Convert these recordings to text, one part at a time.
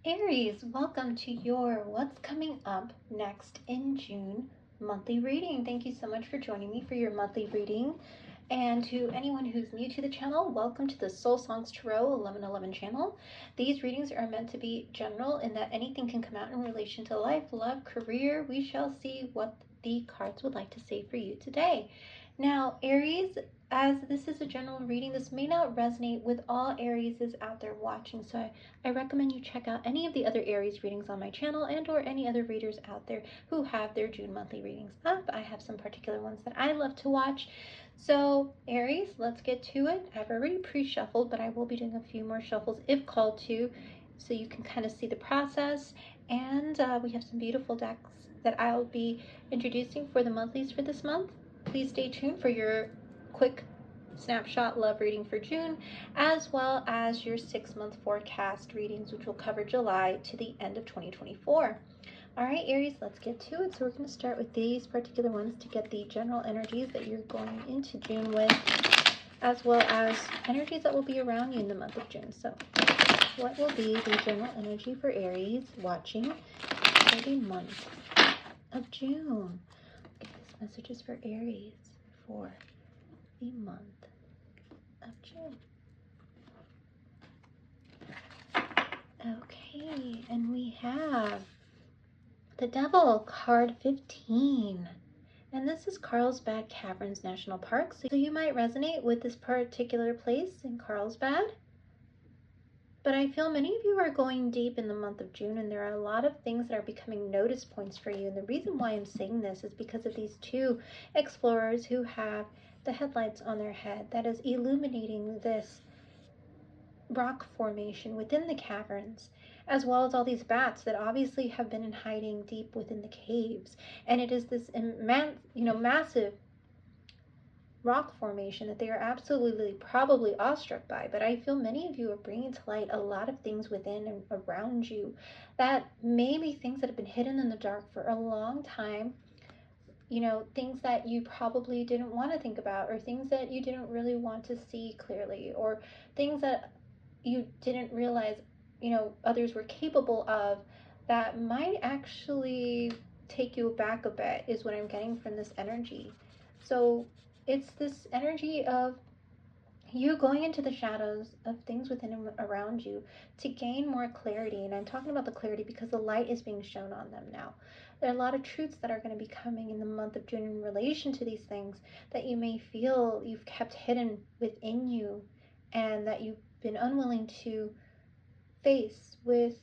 Aries, welcome to your What's Coming Up Next in June monthly reading. Thank you so much for joining me for your monthly reading. And to anyone who's new to the channel, welcome to the Soul Songs Tarot 1111 channel. These readings are meant to be general in that anything can come out in relation to life, love, career. We shall see what the cards would like to say for you today. Now, Aries, as this is a general reading, this may not resonate with all Arieses out there watching, so I recommend you check out any of the other Aries readings on my channel and or any other readers out there who have their June monthly readings up. I have some particular ones that I love to watch. So Aries, let's get to it. I've already pre-shuffled, but I will be doing a few more shuffles if called to, so you can kind of see the process. And we have some beautiful decks that I'll be introducing for the monthlies for this month. Please stay tuned for your quick snapshot love reading for June, as well as your 6-month forecast readings, which will cover July to the end of 2024. All right, Aries, let's get to it. So we're going to start with these particular ones to get the general energies that you're going into June with, as well as energies that will be around you in the month of June. So what will be the general energy for Aries watching for the month of June? Okay, this message is for Aries for the month of June. Okay, and we have the Devil, card 15. And this is Carlsbad Caverns National Park. So you might resonate with this particular place in Carlsbad. But I feel many of you are going deep in the month of June, and there are a lot of things that are becoming notice points for you. And the reason why I'm saying this is because of these two explorers who have the headlights on their head that is illuminating this rock formation within the caverns, as well as all these bats that obviously have been in hiding deep within the caves. And it is this massive rock formation that they are absolutely probably awestruck by. But I feel many of you are bringing to light a lot of things within and around you that may be things that have been hidden in the dark for a long time. You know, things that you probably didn't want to think about, or things that you didn't really want to see clearly, or things that you didn't realize, others were capable of, that might actually take you back a bit, is what I'm getting from this energy. So it's this energy of you going into the shadows of things within and around you to gain more clarity. And I'm talking about the clarity because the light is being shown on them now. There are a lot of truths that are going to be coming in the month of June in relation to these things that you may feel you've kept hidden within you, and that you've been unwilling to face with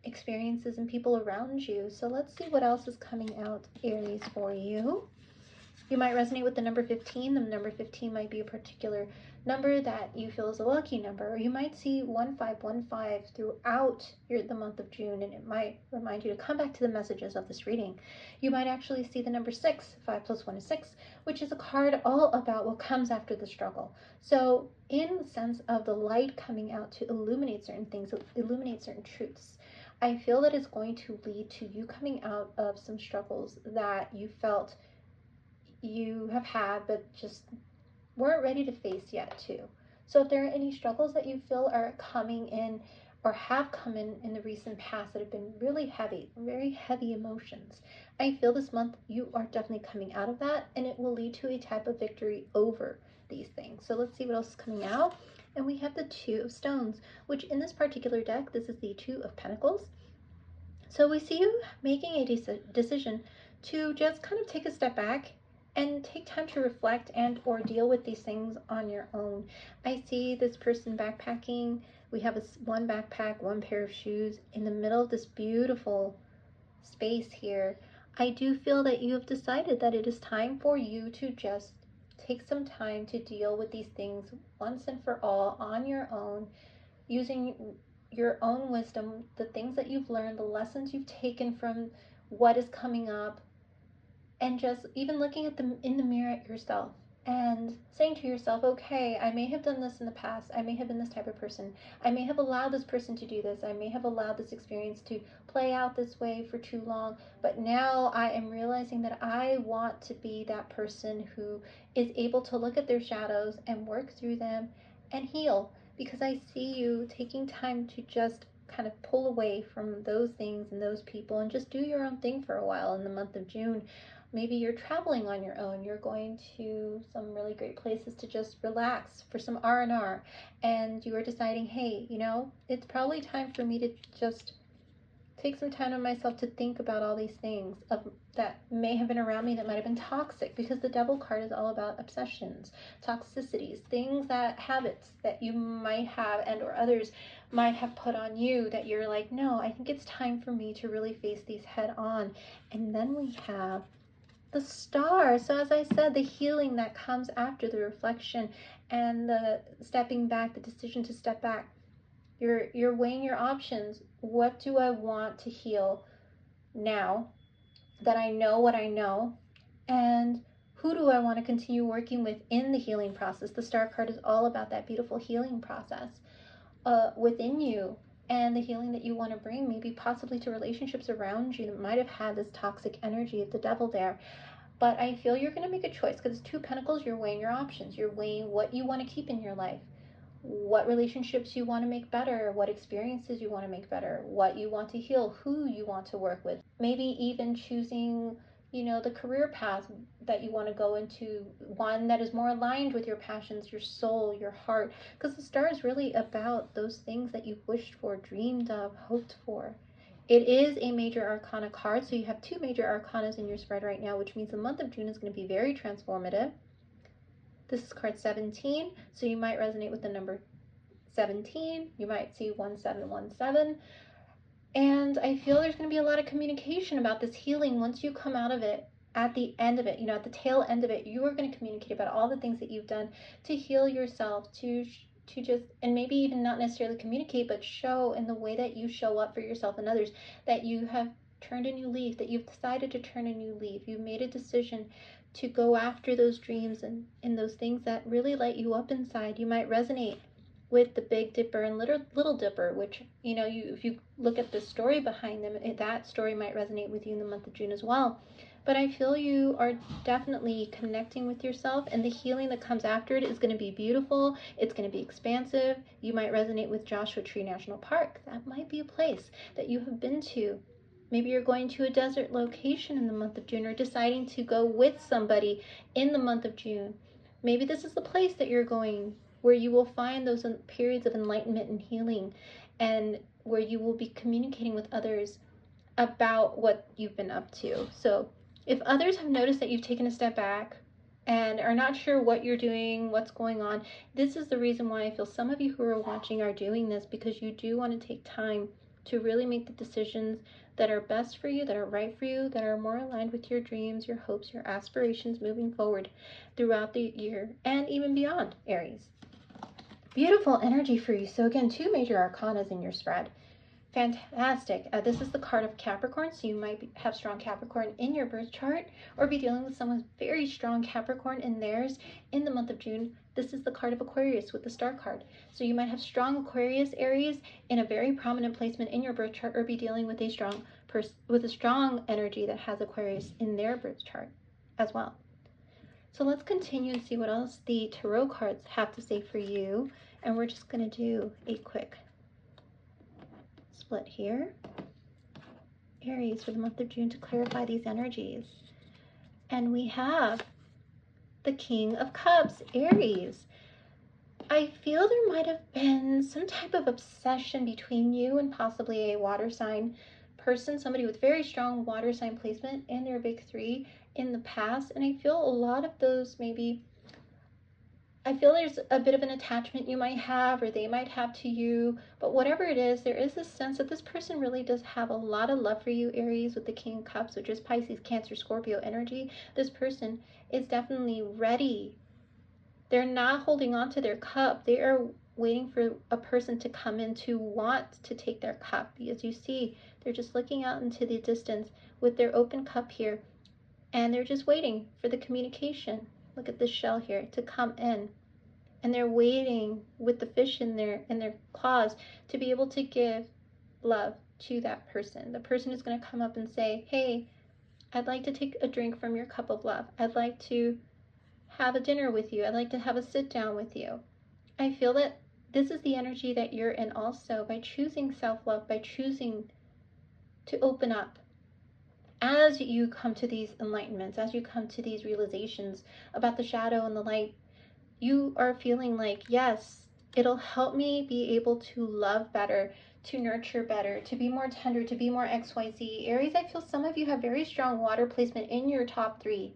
experiences and people around you. So let's see what else is coming out, Aries, for you. You might resonate with the number 15. The number 15 might be a particular number that you feel is a lucky number. Or you might see 1515 throughout the month of June, and it might remind you to come back to the messages of this reading. You might actually see the number 6, 5 plus 1 is 6, which is a card all about what comes after the struggle. So in the sense of the light coming out to illuminate certain things, illuminate certain truths, I feel that it's going to lead to you coming out of some struggles that you felt you have had but just weren't ready to face yet too. So if there are any struggles that you feel are coming in or have come in the recent past that have been really heavy, very heavy emotions, I feel this month you are definitely coming out of that, and it will lead to a type of victory over these things. So let's see what else is coming out. And we have the Two of Stones, which in this particular deck, this is the Two of Pentacles. So we see you making a decision to just kind of take a step back and take time to reflect and or deal with these things on your own. I see this person backpacking. We have one backpack, one pair of shoes in the middle of this beautiful space here. I do feel that you have decided that it is time for you to just take some time to deal with these things once and for all on your own, using your own wisdom, the things that you've learned, the lessons you've taken from what is coming up, and just even looking at them in the mirror at yourself and saying to yourself, okay, I may have done this in the past. I may have been this type of person. I may have allowed this person to do this. I may have allowed this experience to play out this way for too long. But now I am realizing that I want to be that person who is able to look at their shadows and work through them and heal. Because I see you taking time to just kind of pull away from those things and those people and just do your own thing for a while in the month of June. Maybe you're traveling on your own. You're going to some really great places to just relax for some R&R, and you are deciding, hey, it's probably time for me to just take some time to myself to think about all these things that may have been around me that might have been toxic, because the Devil card is all about obsessions, toxicities, things, that habits that you might have and or others might have put on you that you're like, no, I think it's time for me to really face these head on. And then we have the Star. So as I said, the healing that comes after the reflection and the stepping back, the decision to step back. You're weighing your options. What do I want to heal now that I know what I know? And who do I want to continue working with in the healing process? The Star card is all about that beautiful healing process within you, and the healing that you want to bring, maybe possibly to relationships around you that might have had this toxic energy of the Devil there. But I feel you're going to make a choice, because it's 2 Pentacles. You're weighing your options. You're weighing what you want to keep in your life, what relationships you want to make better, what experiences you want to make better, what you want to heal, who you want to work with. Maybe even choosing, the career path that you want to go into, one that is more aligned with your passions, your soul, your heart, because the Star is really about those things that you've wished for, dreamed of, hoped for. It is a major arcana card, so you have 2 major arcanas in your spread right now, which means the month of June is going to be very transformative. This is card 17, so you might resonate with the number 17. You might see 1717. And I feel there's going to be a lot of communication about this healing once you come out of it. At the end of it, at the tail end of it, you are going to communicate about all the things that you've done to heal yourself, to just, and maybe even not necessarily communicate, but show in the way that you show up for yourself and others that you have turned a new leaf, that you've decided to turn a new leaf. You've made a decision to go after those dreams and those things that really light you up inside. You might resonate with the Big Dipper and Little Dipper, which, if you look at the story behind them, that story might resonate with you in the month of June as well. But I feel you are definitely connecting with yourself, and the healing that comes after it is going to be beautiful. It's going to be expansive. You might resonate with Joshua Tree National Park. That might be a place that you have been to. Maybe you're going to a desert location in the month of June, or deciding to go with somebody in the month of June. Maybe this is the place that you're going, where you will find those periods of enlightenment and healing, and where you will be communicating with others about what you've been up to. So if others have noticed that you've taken a step back and are not sure what you're doing, what's going on, this is the reason why I feel some of you who are watching are doing this, because you do want to take time to really make the decisions that are best for you, that are right for you, that are more aligned with your dreams, your hopes, your aspirations moving forward throughout the year and even beyond, Aries. Beautiful energy for you. So again, 2 major arcanas in your spread. Fantastic. This is the card of Capricorn, so you might have strong Capricorn in your birth chart, or be dealing with someone with very strong Capricorn in theirs in the month of June. This is the card of Aquarius with the Star card. So you might have strong Aquarius, Aries, in a very prominent placement in your birth chart, or be dealing with a strong energy that has Aquarius in their birth chart as well. So let's continue and see what else the tarot cards have to say for you. And we're just going to do a quick split here. Aries for the month of June to clarify these energies. And we have the King of Cups, Aries. I feel there might have been some type of obsession between you and possibly a water sign person, somebody with very strong water sign placement in their big 3 in the past. And I feel a lot of those I feel there's a bit of an attachment you might have, or they might have to you, but whatever it is, there is this sense that this person really does have a lot of love for you, Aries, with the King of Cups, which is Pisces, Cancer, Scorpio energy. This person is definitely ready. They're not holding on to their cup. They are waiting for a person to come in to want to take their cup. As you see, they're just looking out into the distance with their open cup here, and they're just waiting for the communication. Look at this shell here to come in. And they're waiting with the fish in their claws to be able to give love to that person. The person is going to come up and say, hey, I'd like to take a drink from your cup of love. I'd like to have a dinner with you. I'd like to have a sit down with you. I feel that this is the energy that you're in also, by choosing self-love, by choosing to open up. As you come to these enlightenments, as you come to these realizations about the shadow and the light, you are feeling like, yes, it'll help me be able to love better, to nurture better, to be more tender, to be more XYZ. Aries, I feel some of you have very strong water placement in your top 3,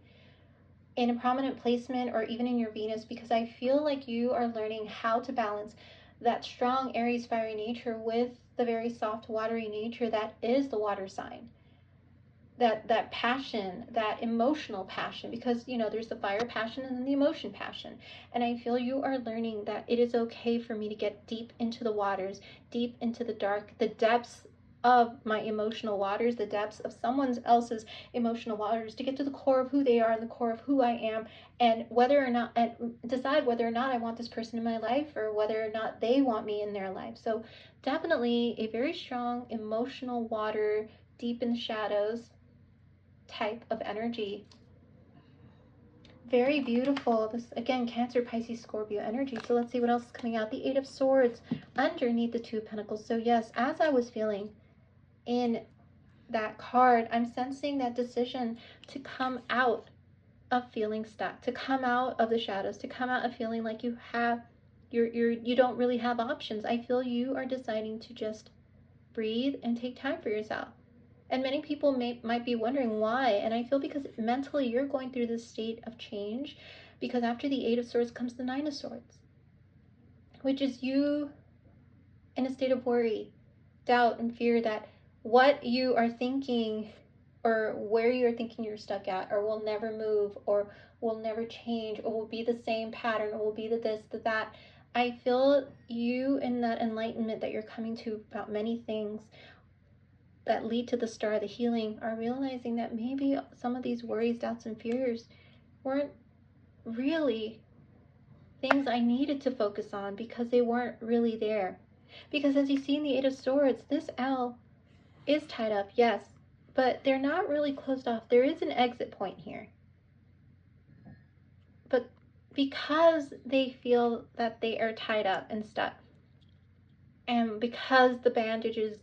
in a prominent placement, or even in your Venus, because I feel like you are learning how to balance that strong Aries fiery nature with the very soft watery nature that is the water sign. That passion, that emotional passion, because there's the fire passion and then the emotion passion. And I feel you are learning that it is okay for me to get deep into the waters, deep into the dark, the depths of my emotional waters, the depths of someone else's emotional waters, to get to the core of who they are and the core of who I am, and whether or not, and decide whether or not I want this person in my life, or whether or not they want me in their life. So definitely a very strong emotional water, deep in the shadows type of energy. Very beautiful. This, again, Cancer, Pisces, Scorpio energy. So let's see what else is coming out. The 8 of Swords underneath the 2 of Pentacles. So yes, as I was feeling in that card, I'm sensing that decision to come out of feeling stuck, to come out of the shadows, to come out of feeling like you don't really have options. I feel you are deciding to just breathe and take time for yourself. And many people might be wondering why. And I feel because mentally you're going through this state of change, because after the 8 of Swords comes the 9 of Swords, which is you in a state of worry, doubt, and fear that what you are thinking, or where you're thinking you're stuck at, or will never move, or will never change, or will be the same pattern, or will be the this, the that. I feel you in that enlightenment that you're coming to about many things that lead to the star of the healing, are realizing that maybe some of these worries, doubts, and fears weren't really things I needed to focus on, because they weren't really there. Because as you see in the 8 of Swords, this L is tied up, yes, but they're not really closed off. There is an exit point here. But because they feel that they are tied up and stuck, and because the bandages,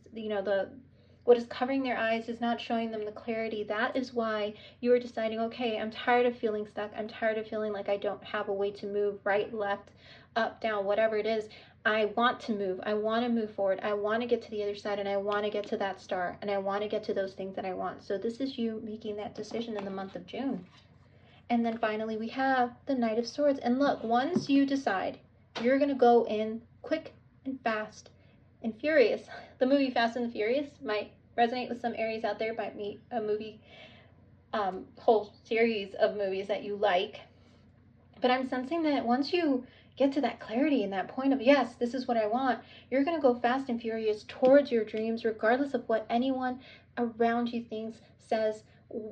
what is covering their eyes is not showing them the clarity, that is why you are deciding, okay, I'm tired of feeling stuck. I'm tired of feeling like I don't have a way to move right, left, up, down, whatever it is. I want to move. I want to move forward. I want to get to the other side, and I want to get to that star, and I want to get to those things that I want. So this is you making that decision in the month of June. And then finally we have the Knight of Swords. And look, once you decide, you're going to go in quick and fast and furious. The movie Fast and the Furious might resonate with some Aries out there, might be a movie, whole series of movies that you like. But I'm sensing that once you get to that clarity and that point of, yes, this is what I want, you're going to go fast and furious towards your dreams, regardless of what anyone around you thinks, says,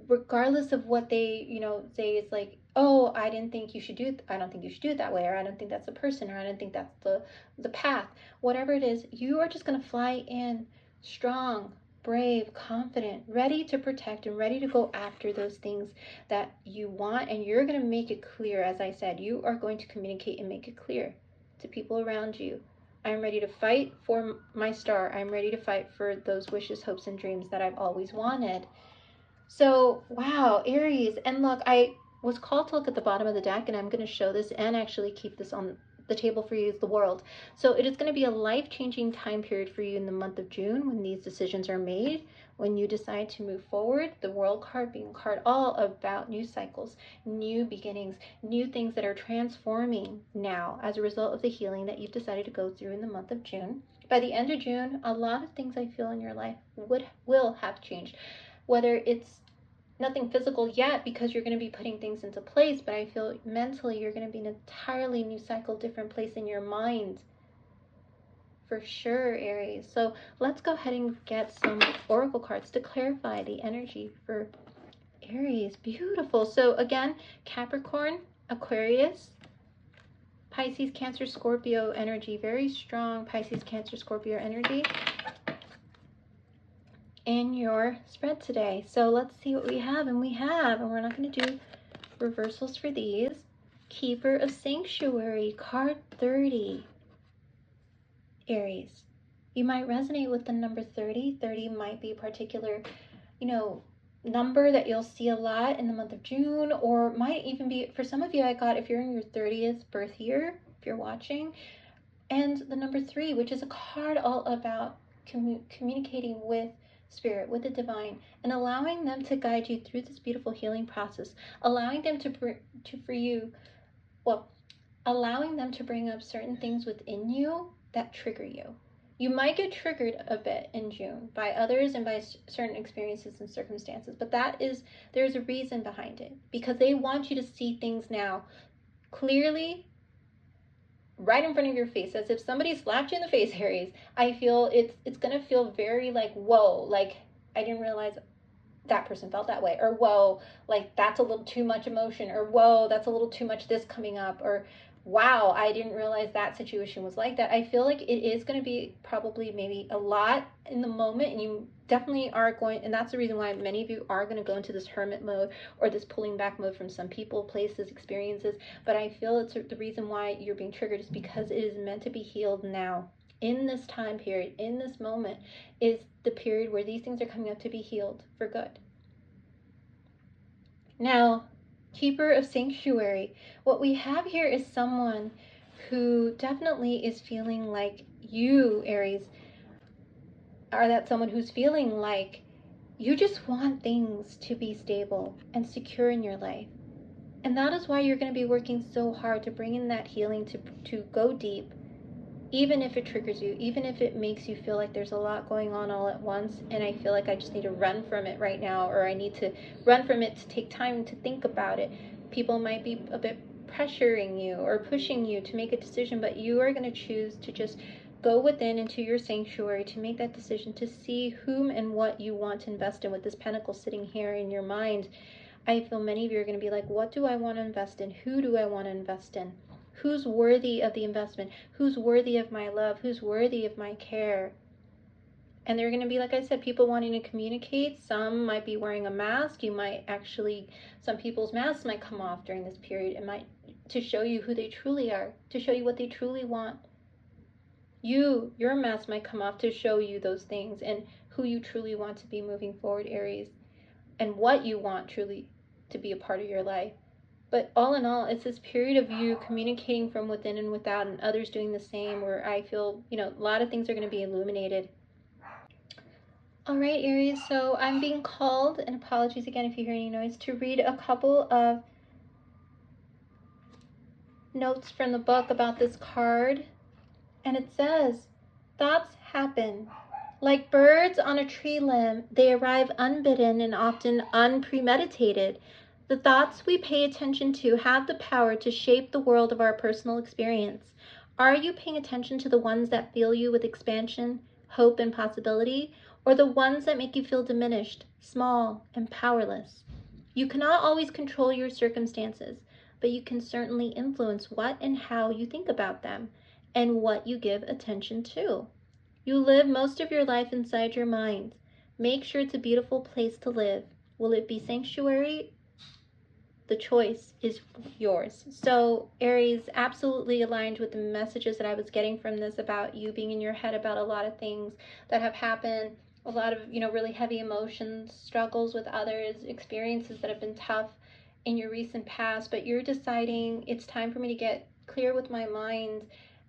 regardless of what they, say. It's like, oh, I don't think you should do it that way, or I don't think that's the person, or I don't think that's the path. Whatever it is, you are just going to fly in strong, brave, confident, ready to protect, and ready to go after those things that you want. And you're going to make it clear. As I said, you are going to communicate and make it clear to people around you. I'm ready to fight for my star. I'm ready to fight for those wishes, hopes, and dreams that I've always wanted. So, wow, Aries. And look, I was called to look at the bottom of the deck, and I'm going to show this and actually keep this on the table for you, is the World. So it is going to be a life-changing time period for you in the month of June, when these decisions are made, when you decide to move forward. The World card being a card all about new cycles, new beginnings, new things that are transforming now as a result of the healing that you've decided to go through in the month of June. By the end of June, a lot of things I feel in your life will have changed. Whether it's nothing physical yet, because you're going to be putting things into place, but I feel mentally you're going to be in an entirely new cycle, different place in your mind, for sure, Aries. So let's go ahead and get some oracle cards to clarify the energy for Aries. Beautiful. So again, Capricorn, Aquarius, Pisces, Cancer, Scorpio energy. Very strong Pisces, Cancer, Scorpio energy in your spread today. So let's see what we have. And we're not going to do reversals for these. Keeper of Sanctuary, card 30. Aries. You might resonate with the number 30. 30 might be a particular, number that you'll see a lot in the month of June, or might even be, for some of you, I got if you're in your 30th birth year, if you're watching, and the number 3, which is a card all about communicating with spirit, with the divine, and allowing them to guide you through this beautiful healing process, allowing them allowing them to bring up certain things within you that trigger you. You might get triggered a bit in June by others and by certain experiences and circumstances, but there's a reason behind it, because they want you to see things now clearly, right in front of your face, as if somebody slapped you in the face, Aries. I feel it's gonna feel very like, whoa, like I didn't realize that person felt that way, or whoa, like that's a little too much emotion, or whoa, that's a little too much this coming up, or wow, I didn't realize that situation was like that. I feel like it is going to be probably maybe a lot in the moment, and you definitely are going, and that's the reason why many of you are going to go into this hermit mode or this pulling back mode from some people, places, experiences. But I feel it's the reason why you're being triggered is because it is meant to be healed now. In this time period, in this moment, is the period where these things are coming up to be healed for good. Now, keeper of sanctuary, what we have here is someone who definitely is feeling like you, Aries, are that someone who's feeling like you just want things to be stable and secure in your life. And that is why you're going to be working so hard to bring in that healing, to go deep, even if it triggers you, even if it makes you feel like there's a lot going on all at once, and I feel like I just need to run from it right now, or I need to run from it to take time to think about it. People might be a bit pressuring you or pushing you to make a decision, but you are going to choose to just go within into your sanctuary to make that decision, to see whom and what you want to invest in. With this pentacle sitting here in your mind, I feel many of you are going to be like, what do I want to invest in? Who do I want to invest in? Who's worthy of the investment? Who's worthy of my love? Who's worthy of my care? And they're going to be, like I said, people wanting to communicate. Some might be wearing a mask. Some people's masks might come off during this period. It might, to show you who they truly are, to show you what they truly want. Your mask might come off to show you those things and who you truly want to be moving forward, Aries, and what you want truly to be a part of your life. But all in all, it's this period of you communicating from within and without, and others doing the same, where I feel, a lot of things are going to be illuminated. All right, Aries, so I'm being called, and apologies again if you hear any noise, to read a couple of notes from the book about this card. And it says, thoughts happen. Like birds on a tree limb, they arrive unbidden and often unpremeditated. The thoughts we pay attention to have the power to shape the world of our personal experience. Are you paying attention to the ones that fill you with expansion, hope, and possibility, or the ones that make you feel diminished, small, and powerless? You cannot always control your circumstances, but you can certainly influence what and how you think about them and what you give attention to. You live most of your life inside your mind. Make sure it's a beautiful place to live. Will it be sanctuary? The choice is yours. So Aries, absolutely aligned with the messages that I was getting from this about you being in your head about a lot of things that have happened, a lot of, really heavy emotions, struggles with others, experiences that have been tough in your recent past, but you're deciding it's time for me to get clear with my mind.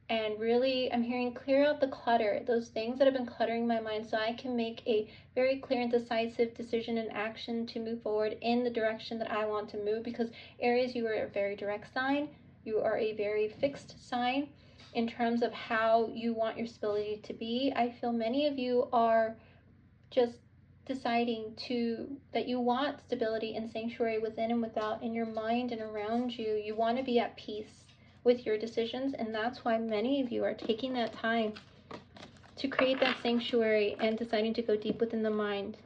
And really, I'm hearing clear out the clutter, those things that have been cluttering my mind, so I can make a very clear and decisive decision and action to move forward in the direction that I want to move. Because Aries, you are a very direct sign. You are a very fixed sign in terms of how you want your stability to be. I feel many of you are just deciding that you want stability and sanctuary within and without, in your mind and around you. You want to be at peace with your decisions, and that's why many of you are taking that time to create that sanctuary and deciding to go deep within the mind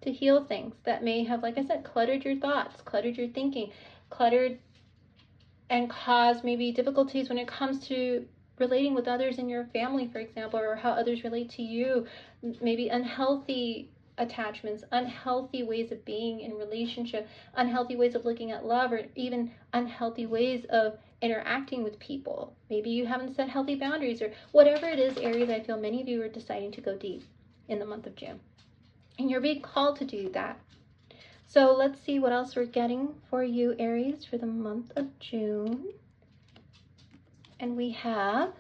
to heal things that may have, like I said, cluttered your thoughts, cluttered your thinking, cluttered and caused maybe difficulties when it comes to relating with others in your family, for example, or how others relate to you, maybe unhealthy attachments, unhealthy ways of being in relationship, unhealthy ways of looking at love, or even unhealthy ways of interacting with people. Maybe you haven't set healthy boundaries, or whatever it is, Aries, I feel many of you are deciding to go deep in the month of June. And you're being called to do that. So let's see what else we're getting for you, Aries, for the month of June. And we have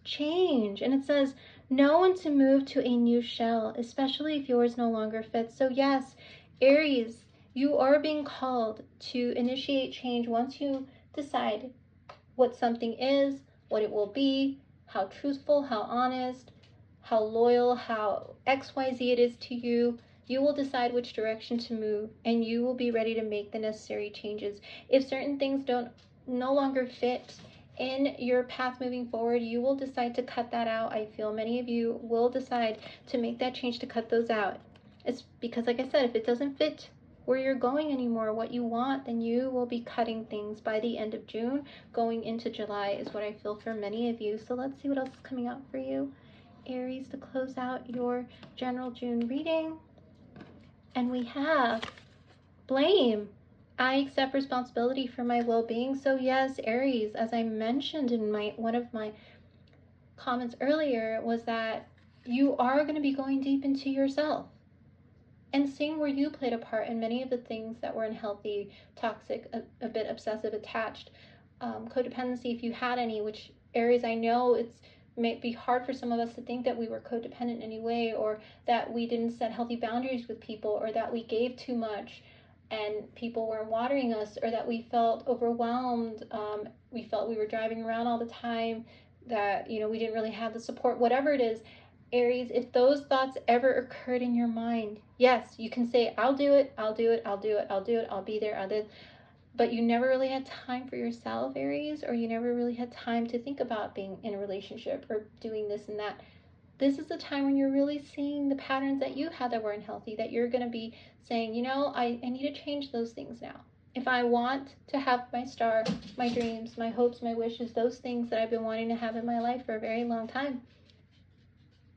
change. And it says, know when to move to a new shell, especially if yours no longer fits. So yes, Aries, you are being called to initiate change once you decide what something is, what it will be, how truthful, how honest, how loyal, how XYZ it is to you. You will decide which direction to move, and you will be ready to make the necessary changes. If certain things no longer fit in your path moving forward, you will decide to cut that out. I feel many of you will decide to make that change, to cut those out. It's because, like I said, if it doesn't fit where you're going anymore, what you want, then you will be cutting things by the end of June. Going into July is what I feel for many of you. So let's see what else is coming out for you, Aries, to close out your general June reading. And we have blame. I accept responsibility for my well-being. So yes, Aries, as I mentioned in one of my comments earlier, was that you are going to be going deep into yourself and seeing where you played a part in many of the things that were unhealthy, toxic, a bit obsessive, attached, codependency, if you had any, which, Aries, I know it's may be hard for some of us to think that we were codependent in any way, or that we didn't set healthy boundaries with people, or that we gave too much and people weren't watering us, or that we felt overwhelmed, we felt we were driving around all the time, that, you know, we didn't really have the support, whatever it is. Aries, if those thoughts ever occurred in your mind, yes, you can say, I'll do it, I'll do it, I'll do it, I'll do it, I'll be there, I'll do it. But you never really had time for yourself, Aries, or you never really had time to think about being in a relationship or doing this and that. This is the time when you're really seeing the patterns that you had that were unhealthy, that you're going to be saying, you know, I need to change those things now. If I want to have my star, my dreams, my hopes, my wishes, those things that I've been wanting to have in my life for a very long time,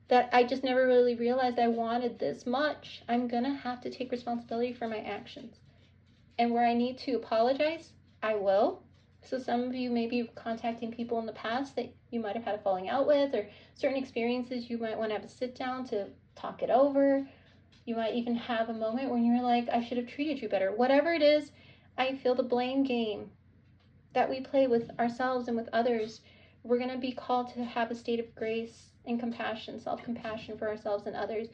that I just never really realized I wanted this much, I'm going to have to take responsibility for my actions. And where I need to apologize, I will. So some of you may be contacting people in the past that you might have had a falling out with, or certain experiences you might want to have a sit down to talk it over. You might even have a moment when you're like, I should have treated you better. Whatever it is, I feel the blame game that we play with ourselves and with others, we're going to be called to have a state of grace and compassion, self-compassion for ourselves and others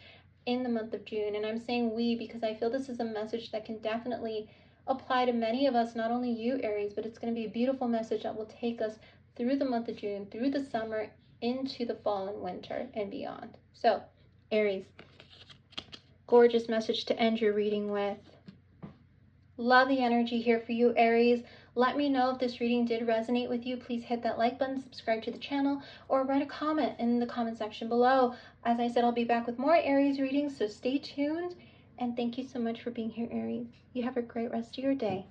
in the month of June. And I'm saying we because I feel this is a message that can definitely apply to many of us, not only you, Aries, but it's going to be a beautiful message that will take us through the month of June, through the summer, into the fall and winter and beyond. So, Aries, gorgeous message to end your reading with. Love the energy here for you, Aries. Let me know if this reading did resonate with you. Please hit that like button, subscribe to the channel, or write a comment in the comment section below. As I said, I'll be back with more Aries readings, so stay tuned. And thank you so much for being here, Aries. You have a great rest of your day.